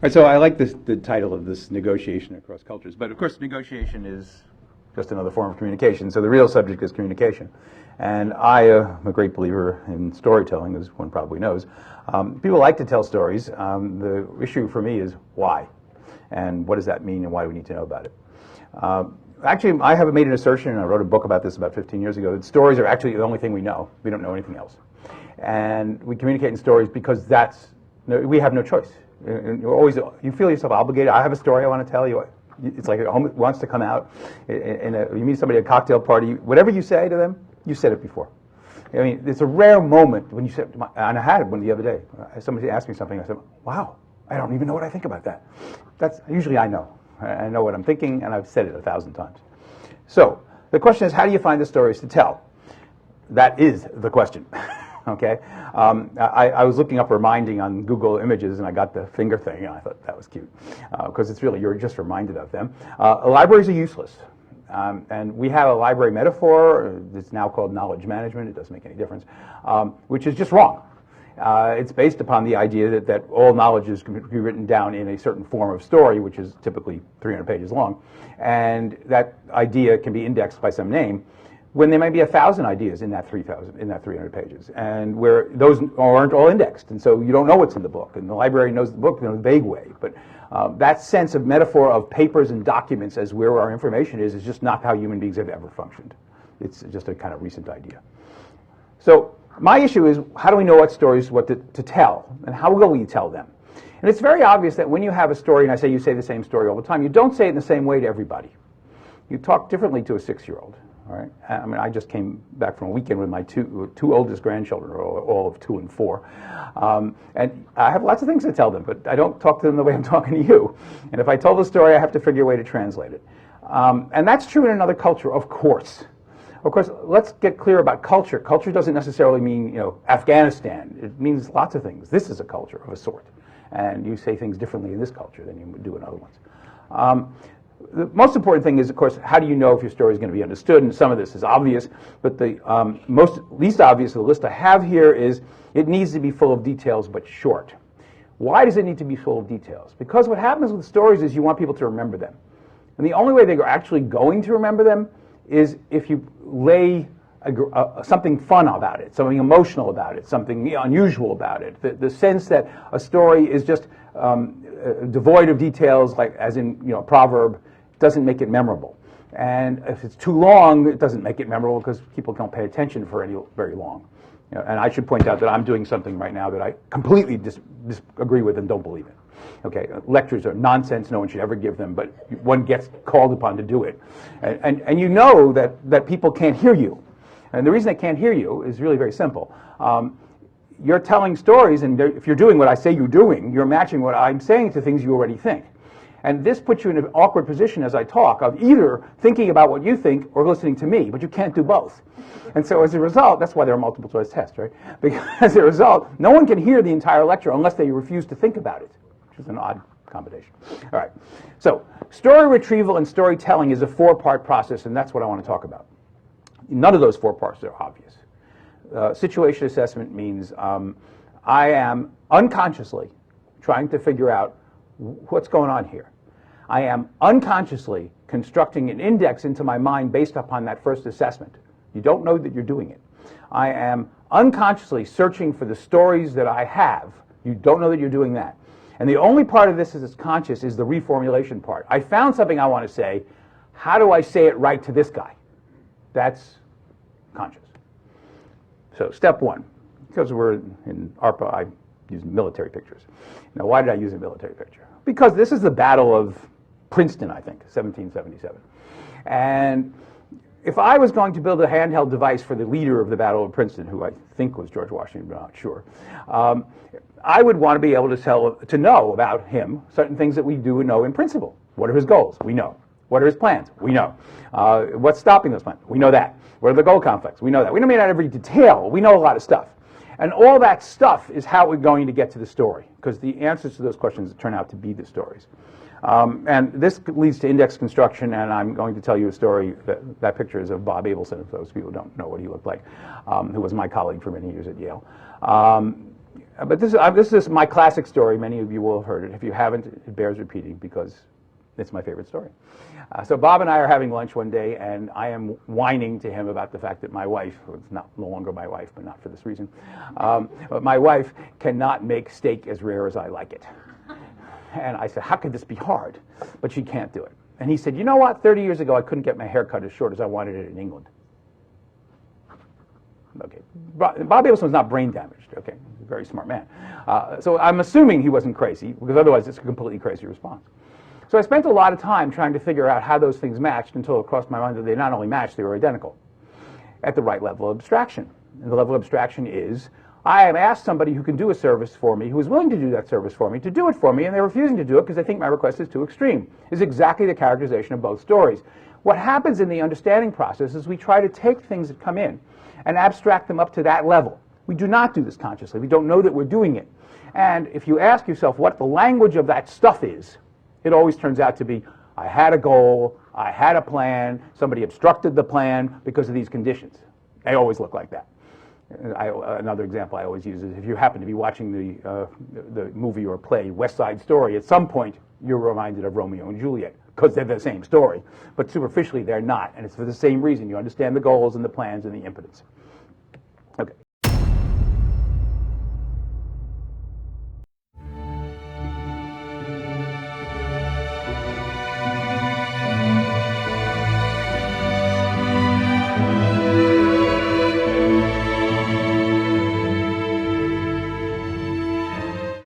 Right, so I like the title of this, negotiation across cultures, but of course negotiation is just another form of communication, so the real subject is communication. And I am a great believer in storytelling, as one probably knows. People like to tell stories. The issue for me is why, and what does that mean, and why do we need to know about it? Actually, I have made an assertion, and I wrote a book about this about 15 years ago, that stories are actually the only thing we know. We don't know anything else. And we communicate in stories because we have no choice. You feel yourself obligated. I have a story I want to tell you. It's like it wants to come out. You meet somebody at a cocktail party, whatever you say to them, you said it before. I mean, it's a rare moment when you said, and I had one the other day. Somebody asked me something, I said, wow, I don't even know what I think about that. Usually I know. I know what I'm thinking, and I've said it 1,000 times. So the question is, how do you find the stories to tell? That is the question. Okay, I was looking up reminding on Google Images, and I got the finger thing, and I thought that was cute, because it's really, you're just reminded of them. Libraries are useless, and we have a library metaphor. It's now called knowledge management. It doesn't make any difference, which is just wrong. It's based upon the idea that all knowledge is can be written down in a certain form of story, which is typically 300 pages long, and that idea can be indexed by some name, when there might be 1,000 ideas in that 300 pages, and where those aren't all indexed, and so you don't know what's in the book, and the library knows the book in a vague way. But that sense of metaphor of papers and documents as where our information is just not how human beings have ever functioned. It's just a kind of recent idea. So my issue is, how do we know what stories to tell, and how will we tell them? And it's very obvious that when you have a story, and I say you say the same story all the time, you don't say it in the same way to everybody. You talk differently to a 6-year-old. All right. I mean, I just came back from a weekend with my two oldest grandchildren, all of 2 and 4, and I have lots of things to tell them, but I don't talk to them the way I'm talking to you. And if I tell the story, I have to figure a way to translate it. And that's true in another culture, of course. Of course, let's get clear about culture. Culture doesn't necessarily mean, Afghanistan. It means lots of things. This is a culture of a sort, and you say things differently in this culture than you would do in other ones. The most important thing is, of course, how do you know if your story is going to be understood? And some of this is obvious, but the least obvious of the list I have here is it needs to be full of details but short. Why does it need to be full of details? Because what happens with stories is you want people to remember them. And the only way they're actually going to remember them is if you lay something fun about it, something emotional about it, something unusual about it. The sense that a story is just devoid of details, like as in a proverb, doesn't make it memorable. And if it's too long, it doesn't make it memorable because people don't pay attention for very long. And I should point out that I'm doing something right now that I completely disagree with and don't believe in. Okay, lectures are nonsense. No one should ever give them, but one gets called upon to do it. And you know that people can't hear you. And the reason they can't hear you is really very simple. You're telling stories, and if you're doing what I say you're doing, you're matching what I'm saying to things you already think. And this puts you in an awkward position as I talk of either thinking about what you think or listening to me, but you can't do both. And so as a result, that's why there are multiple choice tests, right? Because as a result, no one can hear the entire lecture unless they refuse to think about it, which is an odd combination. All right. So story retrieval and storytelling is a 4-part process, and that's what I want to talk about. None of those 4 parts are obvious. Situation assessment means I am unconsciously trying to figure out what's going on here. I am unconsciously constructing an index into my mind based upon that first assessment. You don't know that you're doing it. I am unconsciously searching for the stories that I have. You don't know that you're doing that. And the only part of this that's conscious is the reformulation part. I found something I want to say. How do I say it right to this guy? That's conscious. So step 1, because we're in ARPA, I use military pictures. Now, why did I use a military picture? Because this is the Battle of Princeton, I think, 1777. And if I was going to build a handheld device for the leader of the Battle of Princeton, who I think was George Washington, but I'm not sure, I would want to be able to know about him certain things that we do know in principle. What are his goals? We know. What are his plans? We know. What's stopping those plans? We know that. What are the goal conflicts? We know that. We don't mean not every detail. We know a lot of stuff. And all that stuff is how we're going to get to the story, because the answers to those questions turn out to be the stories. And this leads to index construction, and I'm going to tell you a story. That picture is of Bob Abelson, if those people don't know what he looked like, who was my colleague for many years at Yale. But this is my classic story. Many of you will have heard it. If you haven't, it bears repeating because it's my favorite story. So Bob and I are having lunch one day, and I am whining to him about the fact that my wife, who is no longer my wife, but not for this reason, but my wife cannot make steak as rare as I like it. And I said, how could this be hard? But she can't do it. And he said, you know what? 30 years ago, I couldn't get my hair cut as short as I wanted it in England. Okay. Bob Abelson was not brain damaged. Okay. He's a very smart man. So I'm assuming he wasn't crazy, because otherwise it's a completely crazy response. So I spent a lot of time trying to figure out how those things matched until it crossed my mind that they not only matched, they were identical at the right level of abstraction. And the level of abstraction is, I have asked somebody who can do a service for me, who is willing to do that service for me, to do it for me, and they're refusing to do it because they think my request is too extreme. Is exactly the characterization of both stories. What happens in the understanding process is we try to take things that come in and abstract them up to that level. We do not do this consciously. We don't know that we're doing it. And if you ask yourself what the language of that stuff is, it always turns out to be, I had a goal, I had a plan, somebody obstructed the plan because of these conditions. They always look like that. Another example I always use is if you happen to be watching the movie or play West Side Story, at some point you're reminded of Romeo and Juliet, because they're the same story. But superficially they're not, and it's for the same reason. You understand the goals and the plans and the impotence. Okay,